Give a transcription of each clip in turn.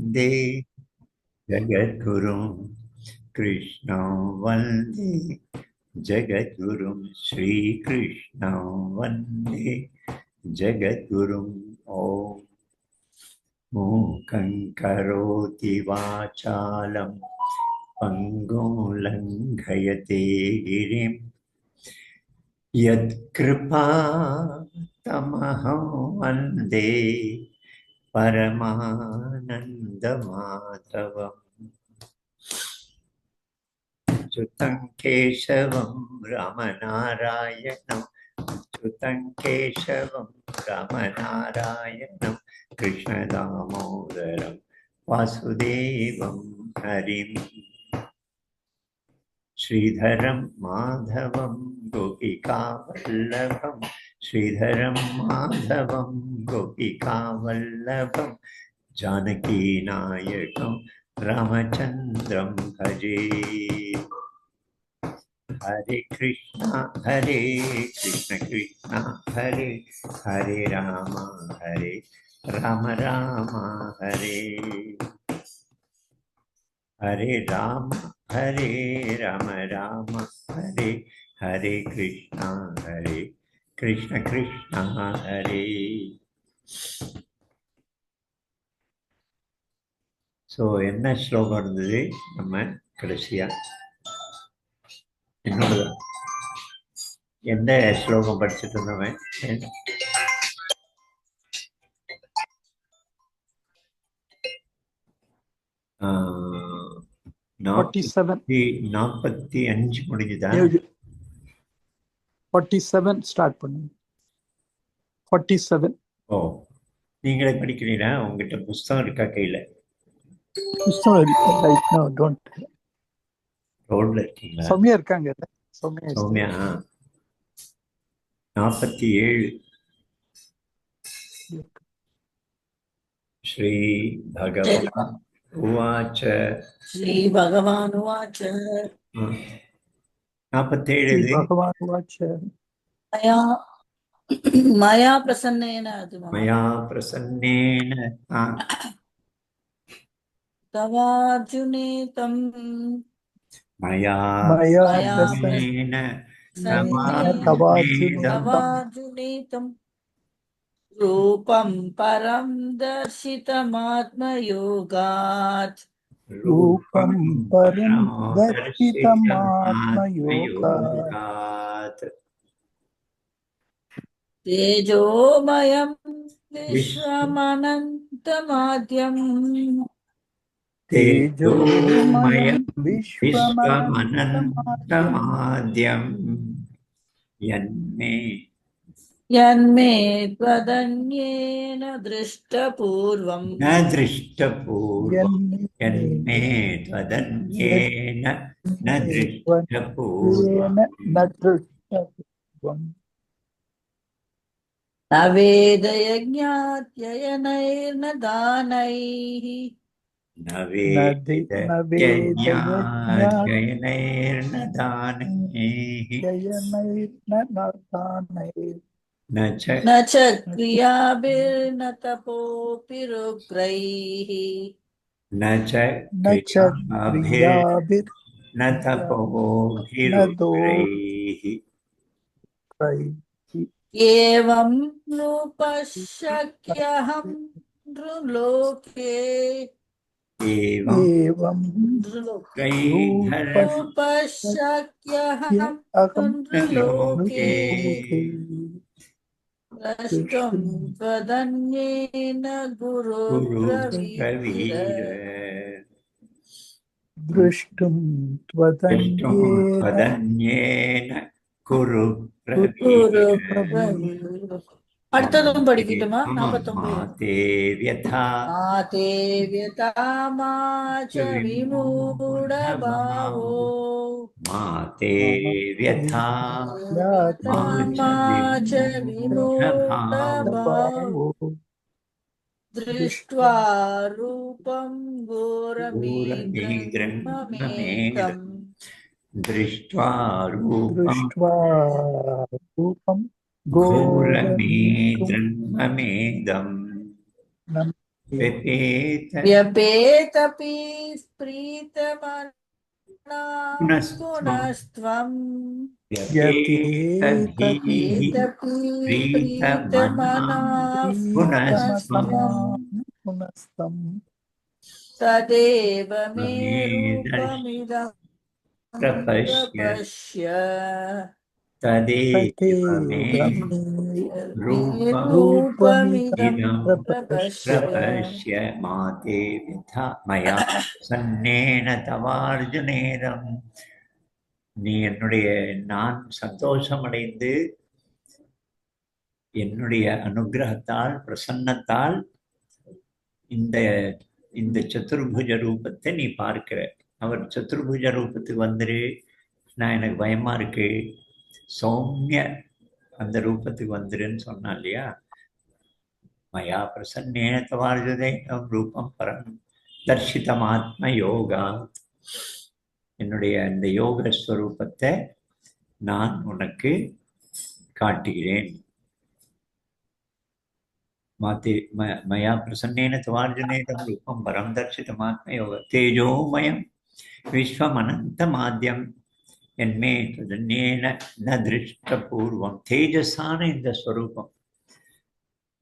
वन्दे जगद्गुरुं कृष्णं वन्दे जगद्गुरुं श्रीकृष्णं वन्दे जगद्गुरुम् ॐ मूकं करोति वाचालं पङ्गुं लङ्घयते गिरिं यत्कृपातमहं वन्दे परमानन्दमाधवम् अच्युतं केशवं रामनारायणं अच्युतं केशवं रामनारायणं कृष्णदामोदरं वासुदेवं हरिं श्रीधरं माधवं गोपिकावल्लभं श्रीधरं माधवं गोपिकावल्लभं जानकीनायकं रामचन्द्रं भजे। हरे कृष्णा कृष्ण हरे हरे राम राम हरे हरे राम राम हरे हरे कृष्ण कृष्ण हरे. ஸோ என்ன ஸ்லோகம் இருந்தது நம்ம கடைசியா என்னோட எந்த ஸ்லோகம் படிச்சுட்டு இருந்தவன்? 45 முடிஞ்சுதா? 47 ஸ்டார்ட் பண்ணுங்க. 47. ஓ, நீங்களே படிக்கிறீங்களா? உங்ககிட்ட புஸ்தகம் இருக்கா கையில? புஸ்தகம் ரைட் நோ டோன்ட். ரோட்ல இருக்கீங்களா? சௌமியா இருக்காங்க. சௌமியா 47. ஸ்ரீ பகவான் உவாச்ச. ஸ்ரீ பகவான் உவாச்ச 47 பகவான் உவாச்ச மயா பிரசன்னேன தவார்ஜுனேதம் மயா பிரசன்னேன தவார்ஜுனேதம் ரூபம் பரம் தர்சிதமாத்மயோகாத் தேஜோமயம் விஸ்வமனந்தமாத்யம் யன்மே த்வதன்யேன திருஷ்டபூர்வம் ந வேதயஜ்ஞாத்யயனைர்ன தானைः न च क्रियाभिर्न तपोभिरुग्रैः एवं रूपशक्यहं नृलोके द्रष्टुं त्वदन्येन குரு அடுத்ததும் படிக்கட்டுமா? 49 दृष्ट्वा रूपं घोरमीदृङ्ममेकम् घोरमीदृङ्ममेदम् व्यपेत व्यपेतपि प्रीतमना पुनस्त्वं पुनस्त्वं व्यपेत धीः एतपि प्रीतमना प्रीतमना पुनस्त्वं पुनस्त्वं पुनस्तं तदेव मे त्वमेदं रूपमिदं प्रपश्य प्रपश्य तदेव मे मे रूपम् रूपमिदं इदं प्रपश्य प्रपश्य प्रपश्य माते व्यथा मया सन्नेन तवार्जुनेदं நீ என்னுடைய நான் சந்தோஷமடைந்து என்னுடைய அனுகிரகத்தால் பிரசன்னத்தால் இந்த இந்த சதுர்புஜ ரூபத்தை நீ பார்க்கிற. அவர் சதுர்புஜ ரூபத்துக்கு வந்துரு, நான் எனக்கு பயமா இருக்கு, சௌமிய அந்த ரூபத்துக்கு வந்துருன்னு சொன்னா இல்லையா. மயா பிரசன்னேன தவார்ஜுனேனம் ரூபம் பரம் தர்ஷிதம் ஆத்ம யோகா, என்னுடைய இந்த யோக ஸ்வரூபத்தை நான் உனக்கு காட்டுகிறேன். மாதே மயா பிரசன்னேன தவார்ஜுனேனம் ரூபம் பரம் தர்ஷிதம் ஆத்ம யோக தேஜோமயம் விஸ்வமனந்தமாத்யம் என்மே ததன்யேன ந திருஷ்டபூர்வம். தேஜஸான இந்த ஸ்வரூபம்,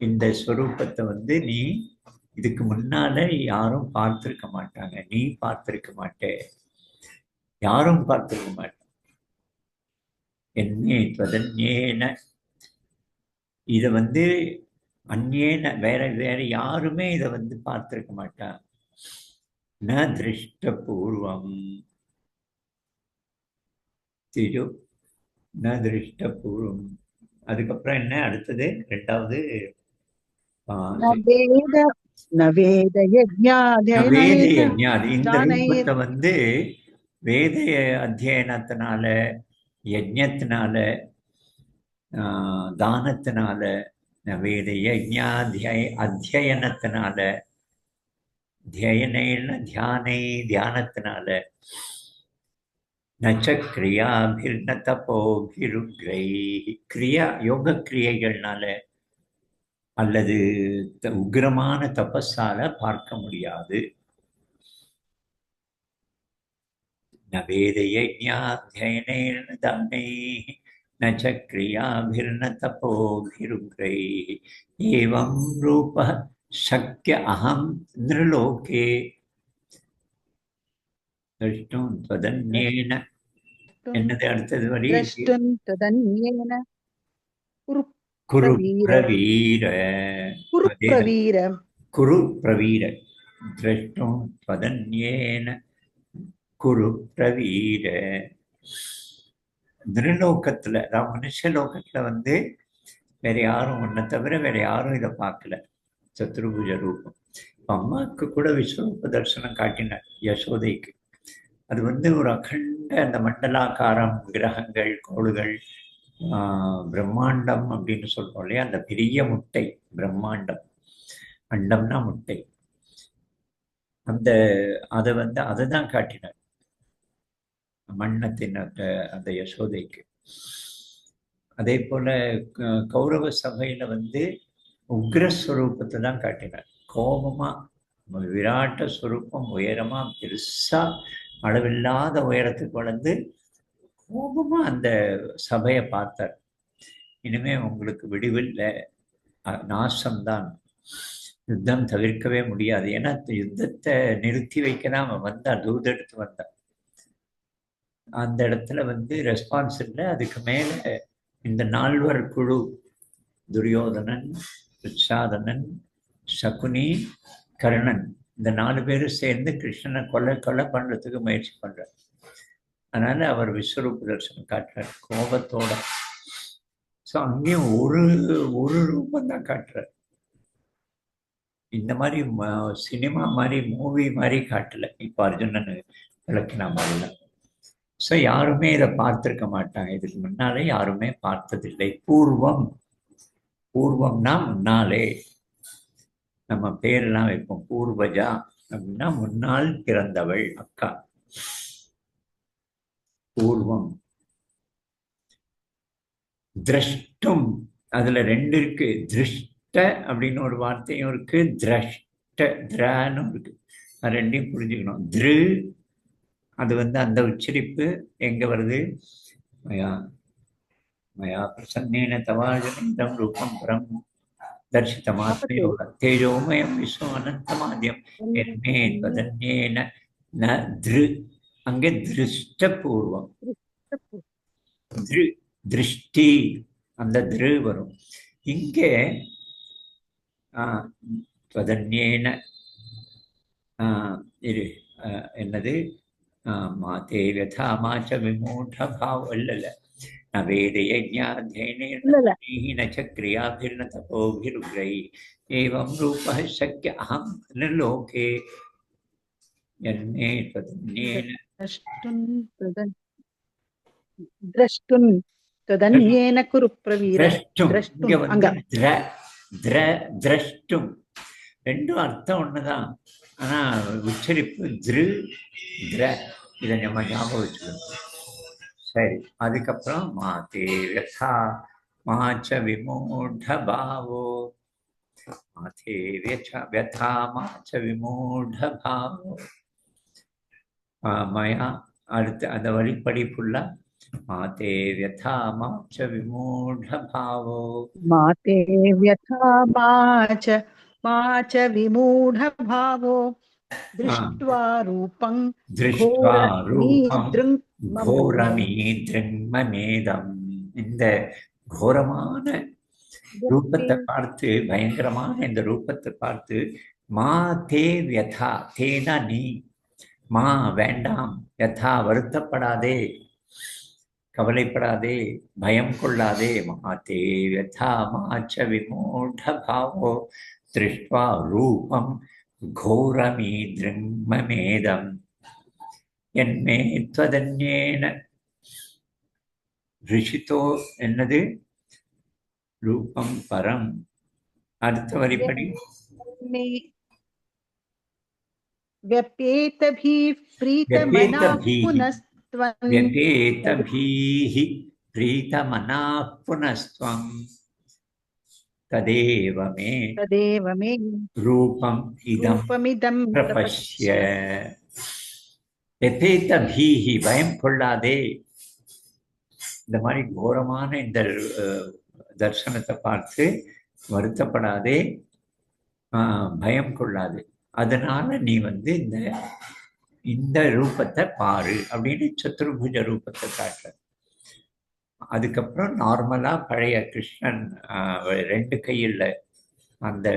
இந்த ஸ்வரூபத்தை நீ இதுக்கு முன்னால யாரும் பார்த்திருக்க மாட்டாங்க, நீ பார்த்திருக்க மாட்டே, யாரும் பார்த்திருக்க மாட்டாங்க. என்மே ததன்யேன, இதை அந்நேன வேற வேற யாருமே இதை பார்த்திருக்க மாட்டாங்க. ந திருஷ்டபூர்வம் திரு ந திருஷ்டபூர்வம். அதுக்கப்புறம் என்ன அடுத்தது ரெண்டாவது வேத யஜ்ஞாதி இந்த ரூபத்தை வேத அத்தியனத்தினால, யஜ்ஞத்தினால, தானத்தினால, வேத அத்தியனத்தினால, தியானத்தினால, நச்ச கிரியாபிர்ன தபோபிருக்ரை, கிரியா யோக கிரியைகள்னால அல்லது உக்ரமான தபஸால பார்க்க முடியாது. நவேத யஜ்ஞாத்யயனேன தானைः நச்ச கிரியாபிர்ன தபோபிருக்ரைः ஏவம் ரூபः சக்ய அகம் நிருலோகே திருஷ்டும் त्वदन्येन. என்னது அடுத்தது வரி? குரு பிரவீர குரு பிரவீர திரஷ்டும் त्वदन्येन குரு பிரவீர. நிருலோகத்துல, மனுஷலோகத்துல வேற யாரும் உன்னை தவிர வேற யாரும் இதை பார்க்கல, சத்ருபுஜ ரூபம். அம்மாவுக்கு கூட விஸ்வரூப தரிசனம் காட்டினார் யசோதைக்கு. அது ஒரு அகண்ட அந்த மண்டலாக்காரம், கிரகங்கள், கோள்கள், பிரம்மாண்டம் அப்படின்னு சொல்றோம் இல்லையா, அந்த பெரிய முட்டை பிரம்மாண்டம். அண்டம்னா முட்டை. அந்த அதை தான் காட்டினார் மன்னத்தின் அந்த யசோதைக்கு. அதே போல கௌரவ சபையில உக்ரஸ்வரூபத்தை தான் காட்டினார். கோபமா விராட்ட ஸ்வரூபம், உயரமா பெருசா அளவில்லாத உயரத்துக்கு கோபமா அந்த சபையை பார்த்தார். இனிமே உங்களுக்கு விடிவில்லை, நாசம்தான், யுத்தம் தவிர்க்கவே முடியாது. ஏன்னா யுத்தத்தை நிறுத்தி வைக்கலாம் அவன் வந்தான், தூதெடுத்து வந்தான். அந்த இடத்துல ரெஸ்பான்ஸ் இல்லை. அதுக்கு மேல இந்த 4 குழு, துரியோதனன், துச்சாதனன், சகுனி, கர்ணன், இந்த 4 பேரும் சேர்ந்து கிருஷ்ணனை கொலை பண்றதுக்கு முயற்சி பண்றார். அதனால அவர் விஸ்வரூப தரிசனம் காட்டுறார் கோபத்தோட. ஸோ அங்கேயும் ஒரு ரூபம் தான் காட்டுறார். இந்த மாதிரி சினிமா மாதிரி, மூவி மாதிரி காட்டல. இப்போ அர்ஜுனன் விளக்கின மாதிரிலாம். ஸோ யாருமே இதை பார்த்திருக்க மாட்டாங்க, இதுக்கு முன்னாலே யாருமே பார்த்ததில்லை. பூர்வம்னா முன்னாலே. நம்ம பேரெல்லாம் வைப்போம், பூர்வஜா அப்படின்னா முன்னால் பிறந்தவள் அக்கா. பூர்வம். திரஷ்டும், அதுல 2 இருக்கு. திருஷ்ட அப்படின்னு ஒரு வார்த்தையும் இருக்கு, திருஷ்ட திரான்னு இருக்கு. அது ரெண்டையும் புரிஞ்சுக்கணும். திரு அது வந்து அந்த உச்சரிப்பு எங்க வருது? மயா மயா பிரசன்னேன தவாஜனம் ரூபம் பரம் தர்ஷிதமாத்மயோக தேஜோமயம் விஸ்வம் அனந்தமாத்யம் என்மே ததன்யேன ந திரு. அங்கே திருஷ்டபூர்வம் திரு திருஷ்டி அந்த திரு வரும். இங்கே ததன்யேன இரு என்னது மாதே யதா மாச்ச விமூட பாவம் இல்ல நவேதயஜ்ஞாத்யேன சக்ரியாபிர்ன தபோபிருக்ரை ஏவம் ரூபः சக்ய அஹம் நிர்லோகே யன்மே ததன்யேன द्रष्टुम् तदन्येन कुरु प्रवीर திரஷ்டும். द्रष्टुम् இங்க வந்து अङ्ग திர திர திரஷ்டும் ரெண்டும் அர்த்தம் ஒண்ணுதான். ஆனா உச்சரிப்பு திரு திர. இதை நம்ம ஞாபகம் வச்சுக்கணும். சரி, அதுக்கப்புறம் மாதே யதா மாச்ச விமூட பாவோ மாதே யதா மாச்ச விமூட பாவோ மயா. அடுத்து அந்த வழிப்படி ஃபுல்லா மாதே யதா மாச்ச விமூட பாவோ माते व्यथा माच विमूढ भावो दृष्ट्वा रूपं திருஷ்ட்வா ரூபம் घोरमीदृङ्ममेदम् கோரமீதிருமமேதம். இந்த கோரமான ரூபத்தை பார்த்து, பயங்கரமான இந்த ரூபத்தை பார்த்து, மா தே வியதா, தேனா நீ, மா வேண்டாம், யதா வருத்தப்படாதே, கவலைப்படாதே, பயம் கொள்ளாதே. மாதே யதா மாச்ச விமூட பாவோ திருஷ்ட்வா ரூபம் घोरमीदृङ्ममेदम् என்மே त्वदन्येन ரிஷிதோ என்னது ரூபம் பரம். அடுத்த வரிப்படி व्यपेतभिः प्रीतमनाः पुनस्त्वं व्यपेतभिः प्रीतमनाः पुनस्त्वं तदेव मे रूपम् इदं प्रपश्य. व्यपेतभिः பயம் கொள்ளாதே. இந்த மாதிரி கோரமான இந்த தர்சனத்தை பார்த்து வருத்தப்படாதே, பயம் கொள்ளாதே. அதனால நீ வந்து இந்த ரூபத்தை பாரு அப்படின்னு சத்துருபுஜ ரூபத்தை காட்டுற. அதுக்கப்புறம் நார்மலா பழைய கிருஷ்ணன் ரெண்டு கையில் அந்த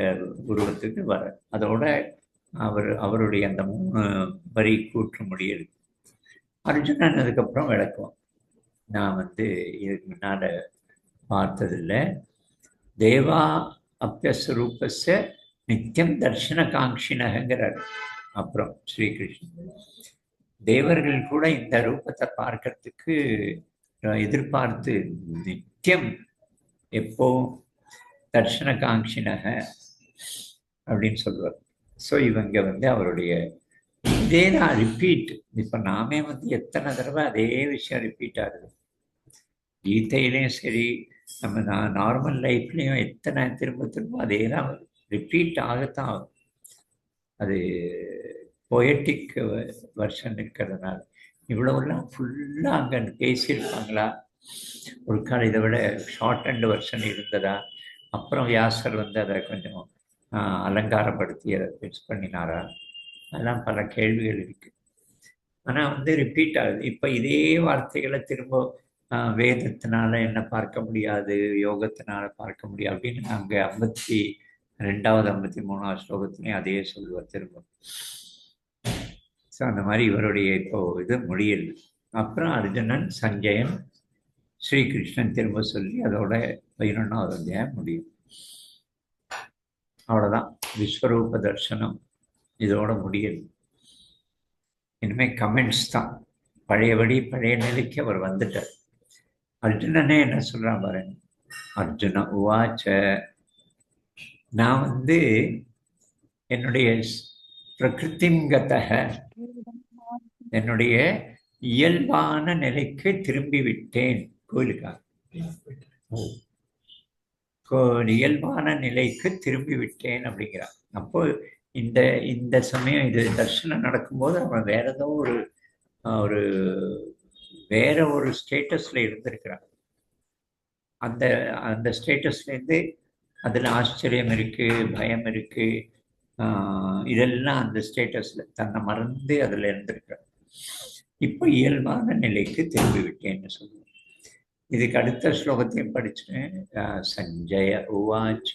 உருவத்துக்கு வர, அதோட அவருடைய அந்த 3 வரி கூற்று முடியுது. அர்ஜுனன் அதுக்கப்புறம் விளக்குவான். நான் வந்து இதுக்கு முன்னால பார்த்ததில்லை. தேவா அப்பியஸ்வரூபஸ்ய நித்தியம் தர்ஷன காங்ஷினங்கிறார். அப்புறம் ஸ்ரீகிருஷ்ணன் தேவர்கள் கூட இந்த ரூபத்தை பார்க்கறதுக்கு எதிர்பார்த்து நித்தியம் எப்போ தர்ஷன காங்ஷினக அப்படின்னு சொல்லுவார். ஸோ இவங்க வந்து அவருடைய இதே தான் ரிப்பீட். இப்போ நாமே வந்து எத்தனை தடவை அதே விஷயம் ரிப்பீட் ஆகுது. கீதையிலையும் சரி, நம்ம நார்மல் லைஃப்லையும் எத்தனை திரும்ப அதே தான் ரிப்பீட் ஆகத்தான் ஆகும். அது பொயட்டிக் வெர்ஷன் இருக்கிறதுனால. இவ்வளவுலாம் ஃபுல்லாக அங்கே பேசியிருப்பாங்களா? ஒரு கால இதை விட ஷார்ட் அண்ட் வெர்ஷன் இருந்ததா? அப்புறம் வியாசர் வந்து அதை கொஞ்சம் அலங்காரப்படுத்தி அதை ஃபிக்ஸ் பண்ணினாரா? அதெல்லாம் பல கேள்விகள் இருக்கு. ஆனால் வந்து ரிப்பீட் ஆகுது. இப்போ இதே வார்த்தைகளை திரும்ப வேதத்தினால என்ன பார்க்க முடியாது, யோகத்தினால பார்க்க முடியாது அப்படின்னு அங்கே 52வது 53வது ஸ்லோகத்திலையும் அதே சொல்லுவார் திரும்ப. ஸோ அந்த மாதிரி இவருடைய இப்போ இது முடியல. அப்புறம் அர்ஜுனன், சஞ்சயன், ஸ்ரீகிருஷ்ணன் திரும்ப சொல்லி அதோட 11வது அத்தியாயம் முடியும். அவ்வளோதான் விஸ்வரூப தர்சனம் இதோட முடியல. இனிமேல் கமெண்ட்ஸ் தான். பழையபடி பழைய நிலைக்கு அவர் வந்துட்டார். அர்ஜுனனே என்ன சொல்றான் பாருங்க. அர்ஜுன உவாச்ச, நான் வந்து என்னுடைய பிரகிருதிங்கத என்னுடைய இயல்பான நிலைக்கு திரும்பி விட்டேன். கோயிலுக்காக இயல்பான நிலைக்கு திரும்பி விட்டேன் அப்படிங்கிறான். அப்போ இந்த இந்த சமயம் இது தர்சனம் நடக்கும்போது அவன் வேற ஏதோ ஒரு ஒரு வேற ஒரு ஸ்டேட்டஸ்ல இருந்திருக்கிறான். அந்த அந்த ஸ்டேட்டஸ்லேருந்து அதில் ஆச்சரியம் இருக்கு, பயம் இருக்கு, இதெல்லாம் அந்த ஸ்டேட்டஸ்ல தன்னை மறந்து அதில் இருந்திருக்கிறான். இப்போ இயல்பான நிலைக்கு திரும்பி விட்டேன்னு சொல்லுவேன். இதுக்கு அடுத்த ஸ்லோகத்தையும் படிச்சுட்டேன். சஞ்சய உவாச்ச.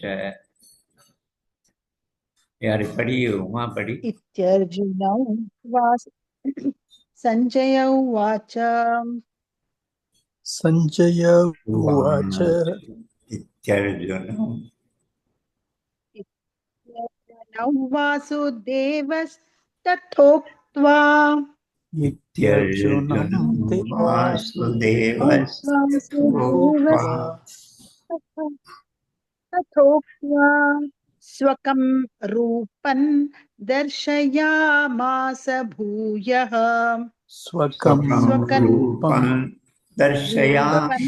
யாரு படி? உமா படி. इत्यर्जुनौ वास सञ्जय उवाच सञ्जय उवाच इत्यर्जुनौ वासुदेवस्तथोक्त्वा इत्यर्जुनं ते वासुदेवस्तथोक्त्वा तथोक्त्वा स्वकं रूपं दर्शयामास भूयः स्वकं रूपं दर्शयामास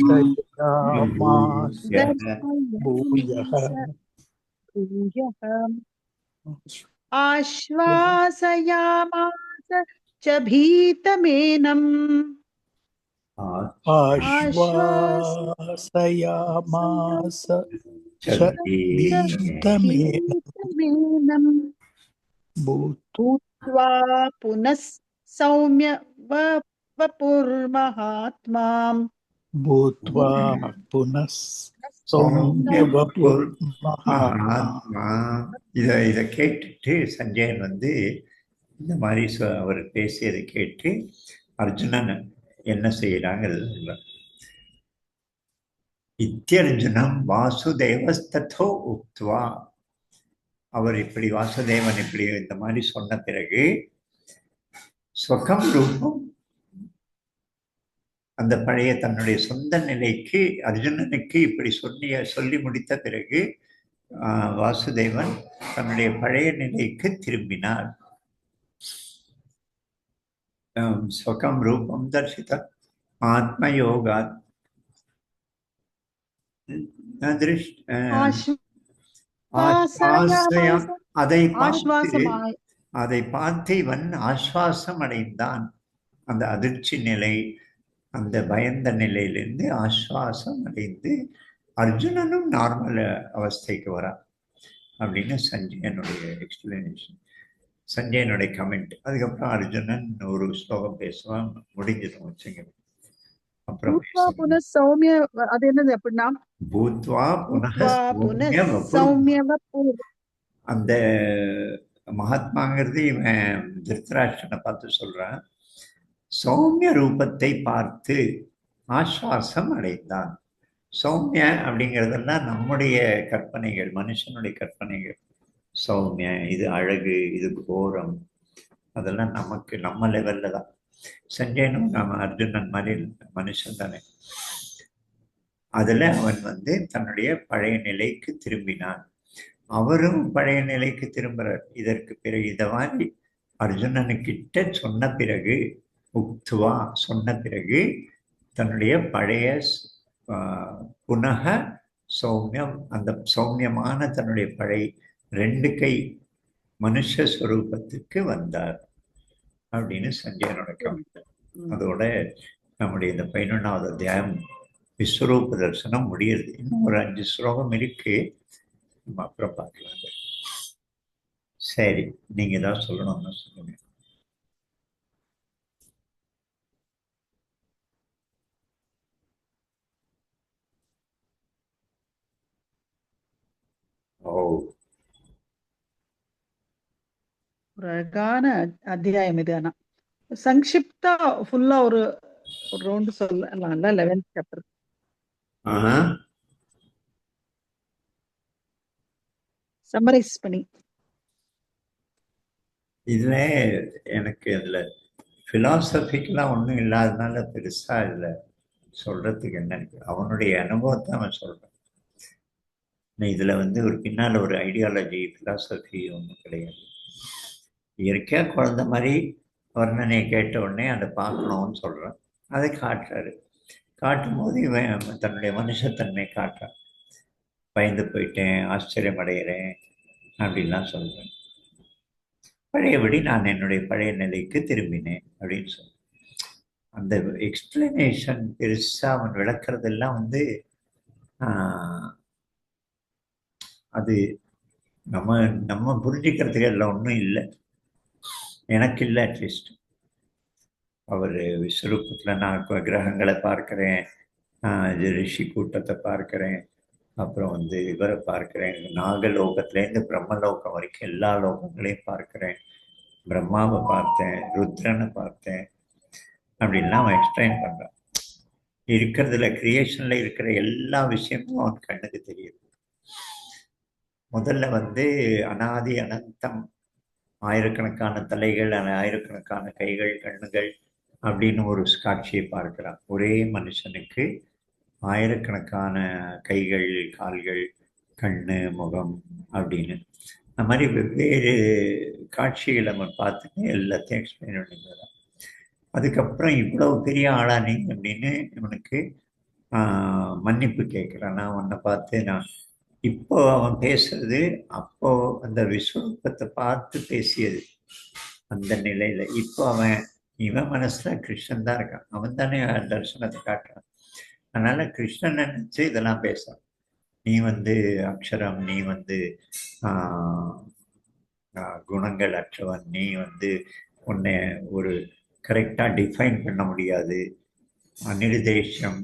भूयः आश्वासयामास च भीतमेनम् आश्वासयामास च भीतमेनं भूत्वा पुनः सौम्य वपुर्महात्मा भूत्वा पुनः सौम्य மகாத்மா. இதை கேட்டுட்டு சஞ்சயன் வந்து இந்த மாதிரி அவர் பேசியதை கேட்டு அர்ஜுனன் என்ன செய்யறாங்கிறது. இத்தியர்ஜுனம் வாசுதேவஸ்ததோ உக்த்வா. அவர் இப்படி வாசுதேவன் இப்படி இந்த மாதிரி சொன்ன பிறகு ஸ்வகம் ரூபம் அந்த பழைய தன்னுடைய சொந்த நிலைக்கு அர்ஜுனனுக்கு இப்படி சொல்லி முடித்த பிறகு வாசுதேவன் தன்னுடைய பழைய நிலைக்கு திரும்பினார். ஸ்வகம் ரூபம் தர்சித ஆத்மயோகாத் அதை பார்த்து இவன் ஆஸ்வாசம் அடைந்தான். அந்த அதிர்ச்சி நிலை, அந்த பயந்த நிலையிலிருந்து ஆஸ்வாசம் அடைந்து அர்ஜுனனும் நார்மல் அவஸ்தைக்கு வரான் அப்படின்னு சஞ்சயனுடைய எக்ஸ்பிளனேஷன், சஞ்சயனுடைய கமெண்ட். அதுக்கப்புறம் அர்ஜுனன் ஒரு ஸ்லோகம் பேசுவான், முடிஞ்சிடும் வச்சுங்க. அப்புறம் சௌமிய அது என்னது அப்படின்னா பூத்வா அந்த மகாத்மாங்கிறது இவன் திருத்தராஷ்டிரனை பார்த்து சொல்றான். சௌமிய ரூபத்தை பார்த்து ஆஸ்வாசம் அடைந்தான். சௌமிய அப்படிங்கிறதெல்லாம் நம்முடைய கற்பனைகள், மனுஷனுடைய கற்பனைகள். சௌமிய, இது அழகு, இது கோரம், அதெல்லாம் நமக்கு நம்ம லெவல்ல தான். சஞ்சயனும் நம்ம அர்ஜுனன் மாதிரி மனுஷன் தானே. அதுல அவன் வந்து தன்னுடைய பழைய நிலைக்கு திரும்பினான். அவரும் பழைய நிலைக்கு திரும்புறார். இதற்கு பிறகு இத மாதிரி அர்ஜுனனுக்கிட்ட சொன்ன பிறகு, உக்துவா சொன்ன பிறகு, தன்னுடைய பழைய புனக சௌமியம், அந்த சௌமியமான தன்னுடைய பழைய 2 கை மனுஷஸ்வரூபத்துக்கு வந்தார் அப்படின்னு சஞ்சயனோட கமெண்ட். அதோட நம்முடைய இந்த 11வது அத்தியாயம் விஸ்வரூப தரிசனம் முடியுது. இன்னும் ஒரு 5 ஸ்லோகம் இருக்கு, நம்ம அப்புறம் பார்க்கலாம். சரி, நீங்க ஏதாவது சொல்லணும்னு சொல்லுங்க. ஒரு அழகான அத்தியாயம் இது. ஆனா சங்கிப்தா ஃபுல்லா ஒரு ரவுண்ட் சொல்லலாம். 11th சாப்டர் சம்மரைஸ் பண்ணி. இதுல எனக்கு அதுல பிலாசபிக்கெல்லாம் ஒன்றும் இல்லாததுனால பெருசா இதுல சொல்றதுக்கு என்ன இருக்கு, அவனுடைய அனுபவத்தை அவன் சொல்றான். இதுல வந்து ஒரு பின்னால ஒரு ஐடியாலஜி, பிலாசபி ஒன்றும் கிடையாது. இயற்கையா குழந்தை மாதிரி வர்ணனையை கேட்ட உடனே அதை பார்க்கணும்னு சொல்றான். அதை காட்டுறாரு. காட்டும் போது இவன் தன்னுடைய மனுஷத்தன்மை காட்டுறான். பயந்து போயிட்டேன், ஆச்சரியம் அடைகிறேன் அப்படின்லாம் சொல்றேன். பழையபடி நான் என்னுடைய பழைய நிலைக்கு திரும்பினேன் அப்படின்னு சொன்னேன். அந்த எக்ஸ்பிளனேஷன் பெருசா அவன் விளக்குறதெல்லாம் வந்து அது நம்ம நம்ம புரிஞ்சுக்கிறதுக்கு எல்லாம் ஒன்றும் இல்லை, எனக்கு இல்லை. அட்லீஸ்ட் அவர் விஸ்வரூபத்தில் நான் கிரகங்களை பார்க்கிறேன், ரிஷி கூட்டத்தை பார்க்கிறேன், அப்புறம் வந்து இவரை பார்க்கிறேன், நாகலோகத்திலேருந்து பிரம்மலோகம் வரைக்கும் எல்லா லோகங்களையும் பார்க்கிறேன், பிரம்மாவை பார்த்தேன், ருத்ரனை பார்த்தேன் அப்படின்லாம் அவன் எக்ஸ்பிளைன் பண்றான். இருக்கிறதுல கிரியேஷன்ல இருக்கிற எல்லா விஷயமும் அவன் கண்ணுக்கு தெரியுது. முதல்ல வந்து அனாதி அனந்தம், ஆயிரக்கணக்கான தலைகள், ஆயிரக்கணக்கான கைகள், கண்ணுகள் அப்படின்னு ஒரு காட்சியை பார்க்கிறான். ஒரே மனுஷனுக்கு ஆயிரக்கணக்கான கைகள், கால்கள், கண்ணு, முகம் அப்படின்னு அந்த மாதிரி வெவ்வேறு காட்சிகளை நம்ம பார்த்துட்டு எல்லாத்தையும் எக்ஸ்பிளைன் பண்ணிக்கிறான். அதுக்கப்புறம் இவ்வளவு பெரிய ஆளானே அப்படின்னு இவனுக்கு மன்னிப்பு கேட்குறான். நான் உன்னை பார்த்து நான் இப்போ அவன் பேசுறது அப்போ அந்த விஸ்வரூபத்தை பார்த்து பேசியது அந்த நிலையில. இப்போ இவன் மனசுல கிருஷ்ணன் தான் இருக்கான், அவன் தானே தரிசனத்தை காட்டுறான். அதனால கிருஷ்ணன் நினைச்சு இதெல்லாம் பேசுறான். நீ வந்து அக்ஷரம், நீ வந்து குணங்கள் அற்றவன், நீ வந்து உன்னை ஒரு கரெக்டா டிஃபைன் பண்ண முடியாது, அநிர்தேசம்,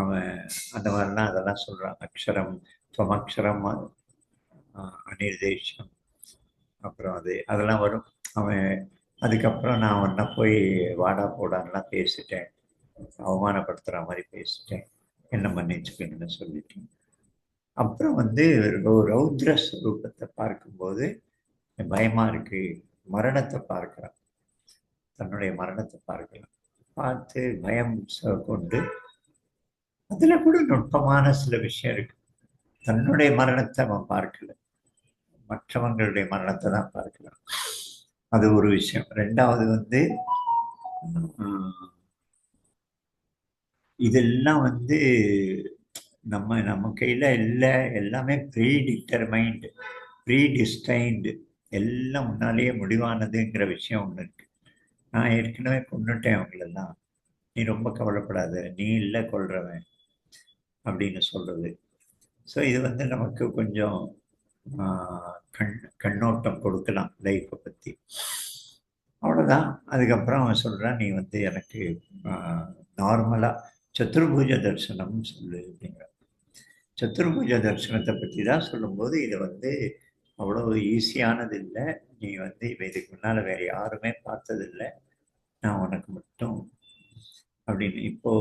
அவன் அந்த மாதிரிலாம் அதெல்லாம் சொல்றான். அக்ஷரம், துவமக்ஷரம், அநிர்தேசம், அப்புறம் அதெல்லாம் வரும். அவன் அதுக்கப்புறம் நான் உன்னை போய் வாடா போடான்லாம் பேசிட்டேன், அவமானப்படுத்துற மாதிரி பேசிட்டேன், என்ன மன்னிச்சுக்கணும்னு சொல்லிட்டேன். அப்புறம் வந்து ரௌத்ர ஸ்வரூபத்தை பார்க்கும்போது பயமா இருக்கு, மரணத்தை பார்க்கிறான், தன்னுடைய மரணத்தை பார்க்கலாம். பார்த்து பயம் கொண்டு அதுல கூட நுட்பமான சில விஷயம் இருக்கு. தன்னுடைய மரணத்தை அவன் பார்க்கல, மற்றவங்களுடைய மரணத்தை தான் பார்க்கலாம். அது ஒரு விஷயம். ரெண்டாவது வந்து இதெல்லாம் வந்து நம்ம கையில இல்லை, எல்லாமே ப்ரீடிட்டர்மைண்டு, ப்ரீடிஸ்டைன்டு, எல்லாம் முன்னாலேயே முடிவானதுங்கிற விஷயம் ஒன்று இருக்கு. நான் ஏற்கனவே கொண்டுட்டேன் அவங்களெல்லாம், நீ ரொம்ப கவலைப்படாத, நீ இல்லை கொள்றவன் அப்படின்னு சொல்றது. ஸோ இது வந்து நமக்கு கொஞ்சம் கண்ணோட்டம் கொடுக்கலாம் லைஃப்பை பற்றி. அவ்வளோதான். அதுக்கப்புறம் அவன் சொல்கிறான், நீ வந்து எனக்கு நார்மலாக சத்துர்புஜ தரிசனம் சொல்லு அப்படிங்கிற. சத்துர்புஜ தரிசனத்தை பற்றி தான் சொல்லும்போது இது வந்து அவ்வளோ ஈஸியானது இல்லை. நீ வந்து இதுக்கு முன்னால் வேறு யாருமே பார்த்ததில்லை, நான் உனக்கு மட்டும் அப்படின்னு. இப்போ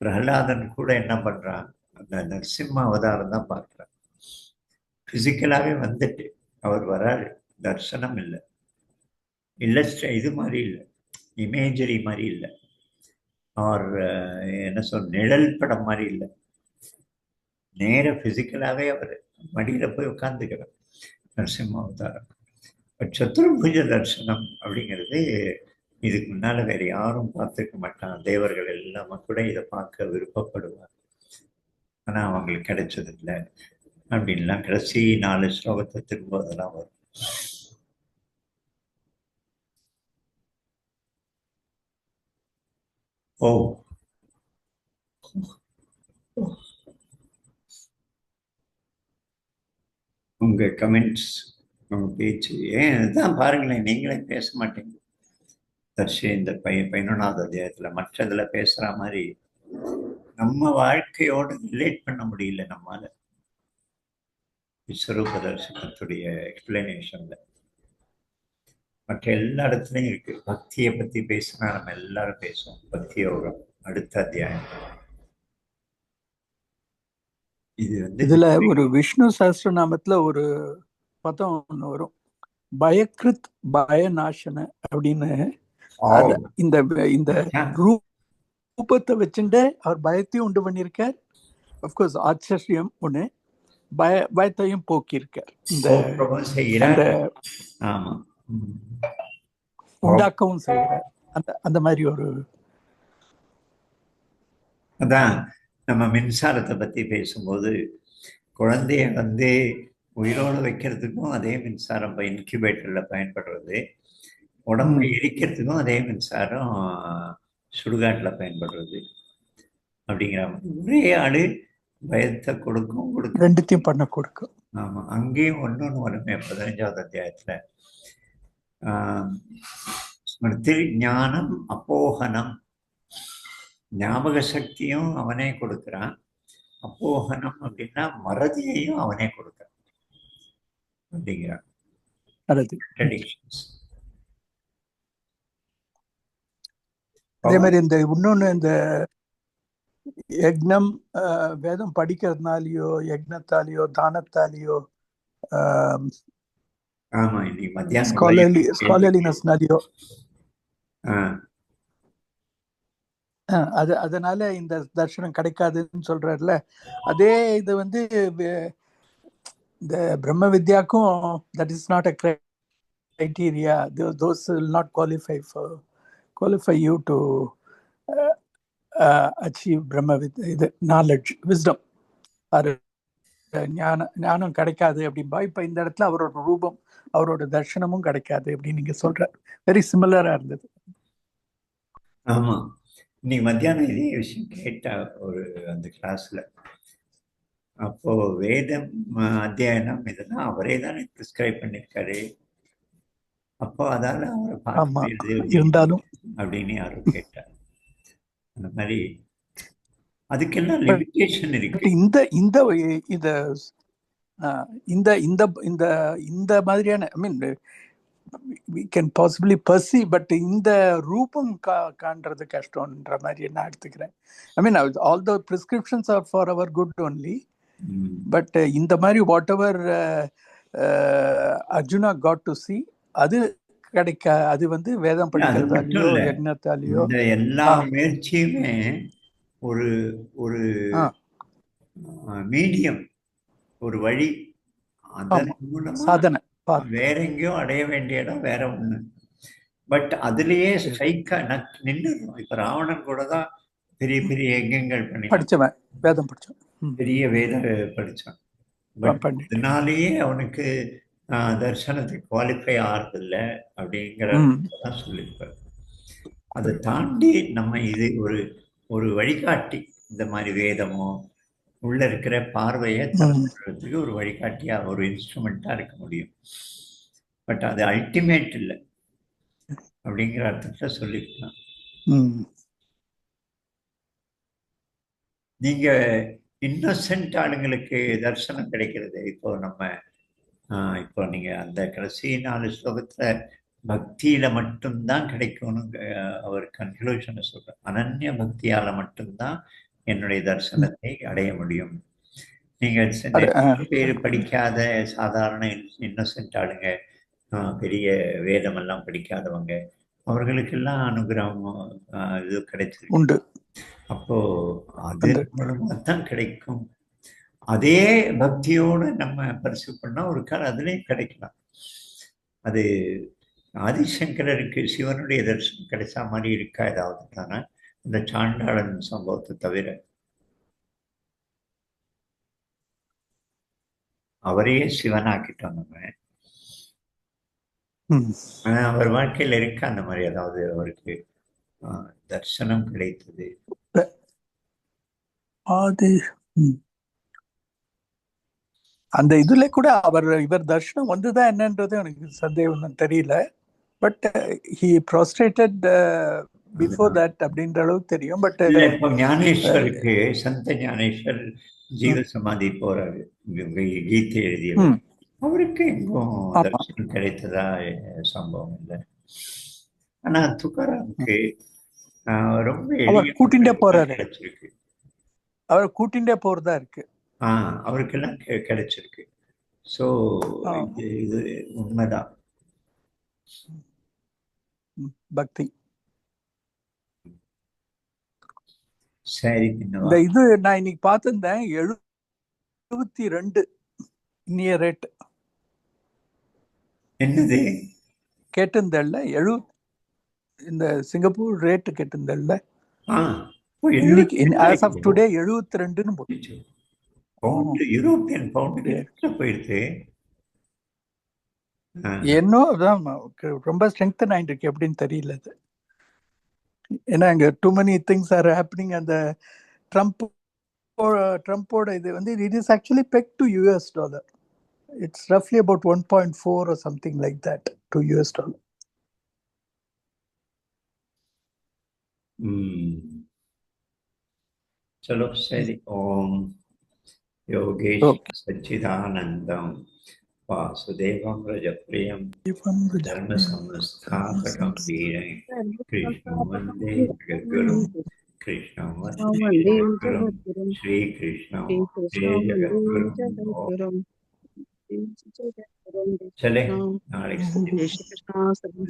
பிரகலாதன் கூட என்ன பண்ணுறான், அந்த நரசிம்ம அவதாரம் தான் பார்க்குறான். ஃபிசிக்கலாகவே வந்துட்டு அவர் வராரு, தர்சனம் இல்லை, இது மாதிரி இல்லை, இமேஜரி மாதிரி இல்லை, ஆர் என்ன நிழல் படம் மாதிரி இல்லை, நேர பிசிக்கலாகவே அவர் மடியில் போய் உட்காந்துக்கிறார் நரசிம்ம அவதாரம். சத்துர்புஜ தரிசனம் அப்படிங்கிறது இதுக்கு முன்னால வேற யாரும் பார்த்துக்க மாட்டாங்க. தேவர்கள் எல்லாமே கூட இதை பார்க்க விருப்பப்படுவார், ஆனா அவங்களுக்கு கிடைச்சதில்லை அப்படின்லாம் கடைசி 4 ஸ்லோகத்தை திரும்ப அதெல்லாம் வரும். ஓ உங்க கமெண்ட்ஸ், உங்க பேச்சு, ஏன் இதுதான் பாருங்களேன், நீங்களே பேச மாட்டீங்க. தர்ஷி இந்த 11வது அத்தியாயத்துல மற்றதுல பேசுற மாதிரி நம்ம வாழ்க்கையோடு ரிலேட் பண்ண முடியல நம்மால. விஸ்வரூப தரிசனத்துடைய எக்ஸ்பிளனேஷன்ல மற்ற எல்லா இடத்துலையும் இருக்கு. பக்தியை பத்தி பேசினா நம்ம எல்லாரும் பேசுவோம், பக்தி யோகம் அடுத்த அத்தியாயம். இது வந்து இதுல ஒரு விஷ்ணு சஹஸ்ரநாமத்துல ஒரு பதம் ஒண்ணு வரும், பயக்ருத் பயநாசன அப்படின்னு. இந்த இந்த ரூபத்தை வச்சுட்டு அவர் பயத்தையும் உண்டு பண்ணியிருக்கார். அப்கோர்ஸ் ஆச்சரியம் ஒண்ணு, பயத்தையும் போக்கியிருக்கார். இந்த உண்டாக்கவும் செய்கிறார். அந்த மாதிரி ஒரு அதான் நம்ம மின்சாரத்தை பத்தி பேசும்போது குழந்தைய வந்து உயிரோடு வைக்கிறதுக்கும் அதே மின்சாரம் இப்போ இன்குபேட்டரில் பயன்படுறது, உடம்பு ம். எரிக்கிறதுக்கும் அதே மின்சாரம் சுடுகாட்டில் பயன்படுறது. அப்படிங்கிற ஒரே ஆளு பயத்தை கொடுக்கும் கொடுக்க. ரெண்டுத்தையும் பண்ண கொடுக்கும். ஆமா, அங்கேயும் ஒன்னொன்னு வருமே 15வது அத்தியாயத்துல. ஸ்மிருதி ஞானம் அப்போகனம், ஞாபக சக்தியும் அவனே கொடுக்குறான். அப்போகனம் அப்படின்னா மறதியையும் அவனே கொடுக்குறான் அப்படிங்கிறான். அது Contradictions. அதே மாதிரி இந்த இன்னொன்னு இந்த யக்னம் வேதம் படிக்கிறதுனாலயோ யக்னத்தாலேயோ தானத்தாலேயோ ஆமா, இன்னைக்கு மத்தியானம் ஸ்காலர்லினஸ்னாலேயோ அதனால இந்த தர்சனம் கிடைக்காதுன்னு சொல்றாருல, அதே இது வந்து இந்த பிரம்ம வித்யாக்கும் that is not a criteria. Those will not qualify you to achieve Brahma with இது knowledge, wisdom. அது ஞானம் கிடைக்காது அப்படின்பா. இப்ப இந்த இடத்துல அவரோட ரூபம், அவரோட தர்சனமும் கிடைக்காது அப்படின்னு நீங்க சொல்ற வெரி சிமிலரா இருந்தது. ஆமா, இன்னைக்கு மத்தியானம் இதே விஷயம் கேட்டா ஒரு அந்த கிளாஸ்ல. அப்போ வேதம் அத்தியாயனம் இதெல்லாம் அவரே தானே பிரிஸ்கிரைப் பண்ணிருக்காரு. அப்போ அதால அவரை பார்த்து இருந்தாலும் அப்படின்னு யாரும் கேட்டார். அந்த மாதிரி அதுக்கெல்லாம் லிமிட்டேஷன் இருக்கு. இந்த மாதிரியான ஐ மீன் we can possibly perceive, but இந்த ரூபம் காண்றது கஷ்டம்ன்ற மாதிரி நான் எடுத்துக்கிறேன். I mean all the prescriptions are for our good only, but இந்த மாதிரி whatever Arjuna got to see, அது கிடைக்க, அது வந்து வேதம் படிக்கிறதாலேயோ யக்னத்தாலேயோ இந்த எல்லா முயற்சியுமே ஒரு ஒரு மீடியம், ஒரு வழி, அதன் மூலமா சாதனை. வேற எங்கேயோ அடைய வேண்டிய இடம் வேற ஒண்ணு. பட் அதுலயே ஸ்ட்ரைக்கா நின்றுடும். இப்ப ராவணன் கூட தான் பெரிய பெரிய யஜ்ஞங்கள் பண்ணி படிச்சவன், வேதம் படிச்சான், பெரிய வேத படிச்சான். அதனாலேயே அவனுக்கு தர்சனத்துக்கு குவாலிஃபை ஆறதில்லை அப்படிங்கிறதான் சொல்லியிருப்பார். அதை தாண்டி நம்ம இது ஒரு ஒரு வழிகாட்டி, இந்த மாதிரி வேதமோ உள்ள இருக்கிற பார்வையை தரத்துக்கு ஒரு வழிகாட்டியா, ஒரு இன்ஸ்ட்ருமெண்டா இருக்க முடியும். பட் அது அல்டிமேட் இல்லை அப்படிங்கிற அர்த்தத்தை சொல்லிருக்கலாம். நீங்க இன்னசென்ட் ஆளுங்களுக்கு தரிசனம் கிடைக்கிறது. இப்போ நீங்க அந்த கடைசி 4 ஸ்லோகத்துல பக்தியில மட்டும்தான் கிடைக்கும்னு அவர் கன்க்ளூஷனை சொல்ற. அனன்ய பக்தியால மட்டும்தான் என்னுடைய தரிசனத்தை அடைய முடியும். நீங்க பேரு படிக்காத சாதாரண இன்னசென்ட் ஆளுங்க, பெரிய வேதமெல்லாம் படிக்காதவங்க, அவர்களுக்கெல்லாம் அனுகிரகம் இது கிடைச்சிருக்கு. அப்போ அது மூலமா தான் கிடைக்கும். அதே பக்தியோடு நம்ம பரிசு பண்ணா ஒரு கால் அதுலேயும் கிடைக்கலாம். அது ஆதிசங்கரருக்கு சிவனுடைய தரிசனம் கிடைச்சா மாதிரி இருக்கா ஏதாவது தானே, இந்த சாண்டாளன் சம்பவத்தை தவிர? அவரையே சிவனாக்கிட்டோம் நம்ம. ஆனா அவர் வாழ்க்கையில இருக்க அந்த மாதிரி ஏதாவது அவருக்கு தர்சனம் கிடைத்தது? அந்த இதுல கூட இவர் தர்சனம் வந்துதான் என்னன்றது எனக்கு சந்தேகம் தெரியல. But he prostrated before that அப்படின்ற அளவுக்கு தெரியும். பட் இப்போ ஞானேஸ்வருக்கு, சந்த ஞானேஸ்வர் ஜீவ சமாதி போறாரு, கீதை எழுதியவர், அவருக்கு எங்கும் தர்சனம் கிடைத்ததா சம்பவம் இல்லை. ஆனா துக்காராமுக்கு ரொம்ப கூட்டிண்டே போறாரு, கிடைச்சிருக்கு. அவர் கூட்டிண்டே போறதா இருக்கு. அவருக்கெல்லாம் கிடைச்சிருக்கு. ஸோ இது உண்மைதான் பக்தி. சரி, இந்த இது நான் இன்னைக்கு பார்த்திருந்தேன், 72 இன்னிய ரேட். என்னது கேட்டிருந்தேன்ல, இந்த சிங்கப்பூர் ரேட்டு கேட்டிருந்தேன்ல, இன்னைக்கு as of today 72ன்னு போட்டுச்சு. பவுண்டு யூரோப்பியன் பவுண்டுக்கு Yeah. எத்தனை போயிடுது? என்னோ அதான் ரொம்ப ஸ்ட்ரெங்தன் ஆயிட்டு இருக்கு எப்படின்னு தெரியல அது. ஏன்னா அங்க too many things are happening. அந்த ட்ரம்போட இது வந்து it is actually peg to US dollar. It's ரஃப்லி about 1.4 or something like that to US dollar. चलो सही. ओम योगेश सच्चिदानंदम वासुदेवं रजप्रियं धर्म संस्थापकं वीरं कृष्णं वन्दे जगद्गुरुं कृष्णं वन्दे जगद्गुरुं श्री कृष्णं वन्दे जगद्गुरुं. चले नाले